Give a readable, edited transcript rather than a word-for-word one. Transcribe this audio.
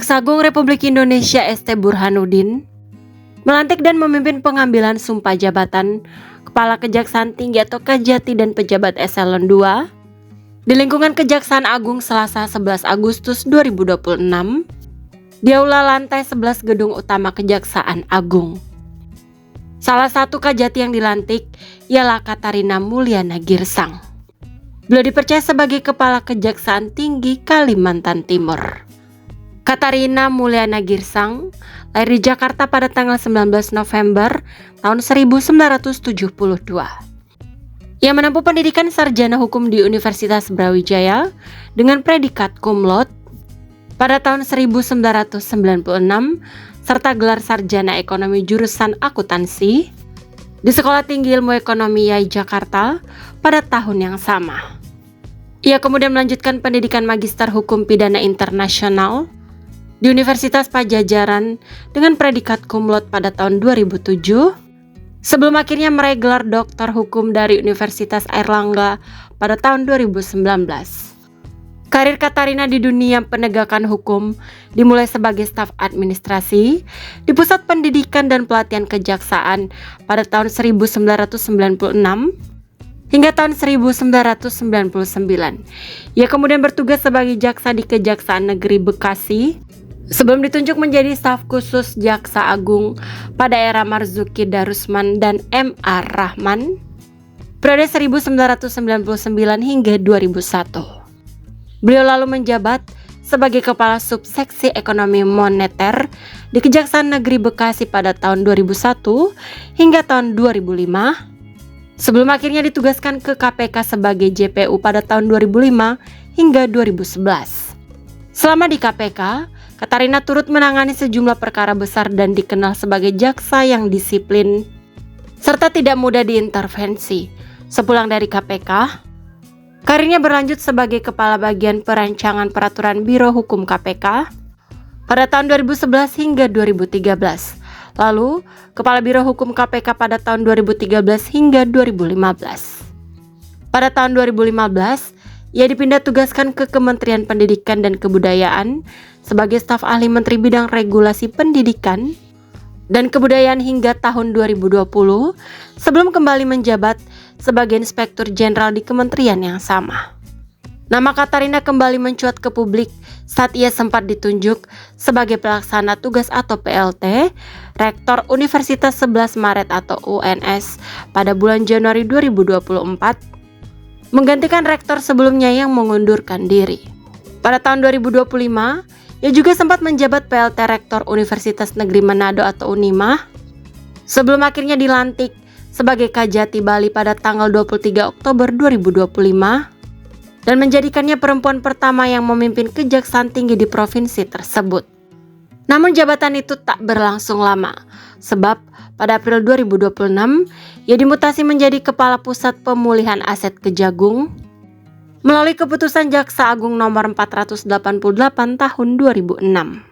Jaksa Agung Republik Indonesia ST Burhanuddin melantik dan memimpin pengambilan sumpah jabatan Kepala Kejaksaan Tinggi atau Kejati dan pejabat eselon 2 di lingkungan Kejaksaan Agung Selasa 11 Agustus 2026 di Aula lantai 11 Gedung Utama Kejaksaan Agung. Salah satu kejati yang dilantik ialah Katarina Mulyana Girsang. Beliau dipercaya sebagai Kepala Kejaksaan Tinggi Kalimantan Timur. Katarina Mulyana Girsang lahir di Jakarta pada tanggal 19 November tahun 1972. Ia menempuh pendidikan sarjana hukum di Universitas Brawijaya dengan predikat cum laude pada tahun 1996 serta gelar sarjana ekonomi jurusan akuntansi di Sekolah Tinggi Ilmu Ekonomi YAI Jakarta pada tahun yang sama. Ia kemudian melanjutkan pendidikan magister hukum pidana internasional di Universitas Padjadjaran dengan predikat cum laude pada tahun 2007 sebelum akhirnya meraih gelar doktor hukum dari Universitas Airlangga pada tahun 2019. Karir Katarina di dunia penegakan hukum dimulai sebagai staf administrasi di Pusat Pendidikan dan Pelatihan Kejaksaan pada tahun 1996 hingga tahun 1999. Ia kemudian bertugas sebagai jaksa di Kejaksaan Negeri Bekasi sebelum ditunjuk menjadi staf khusus Jaksa Agung pada era Marzuki Darusman dan M.A. Rahman periode 1999 hingga 2001. Beliau lalu menjabat sebagai Kepala Subseksi Ekonomi Moneter di Kejaksaan Negeri Bekasi pada tahun 2001 hingga tahun 2005 sebelum akhirnya ditugaskan ke KPK sebagai JPU pada tahun 2005 hingga 2011. Selama di KPK, Katarina turut menangani sejumlah perkara besar dan dikenal sebagai jaksa yang disiplin serta tidak mudah diintervensi. Sepulang dari KPK, karirnya berlanjut sebagai Kepala Bagian Perancangan Peraturan Biro Hukum KPK pada tahun 2011 hingga 2013. Lalu, Kepala Biro Hukum KPK pada tahun 2013 hingga 2015. Pada tahun 2015, ia dipindah tugaskan ke Kementerian Pendidikan dan Kebudayaan sebagai staf ahli Menteri Bidang Regulasi Pendidikan dan Kebudayaan hingga tahun 2020 sebelum kembali menjabat sebagai Inspektur Jenderal di kementerian yang sama. Nama Katarina kembali mencuat ke publik saat ia sempat ditunjuk sebagai pelaksana tugas atau PLT Rektor Universitas 11 Maret atau UNS pada bulan Januari 2024 menggantikan rektor sebelumnya yang mengundurkan diri. Pada tahun 2025, ia juga sempat menjabat PLT Rektor Universitas Negeri Manado atau Unimah sebelum akhirnya dilantik sebagai Kajati Bali pada tanggal 23 Oktober 2025 dan menjadikannya perempuan pertama yang memimpin kejaksaan tinggi di provinsi tersebut. Namun jabatan itu tak berlangsung lama, sebab pada April 2026 ia dimutasi menjadi Kepala Pusat Pemulihan Aset Kejagung melalui keputusan Jaksa Agung nomor 488 tahun 2006.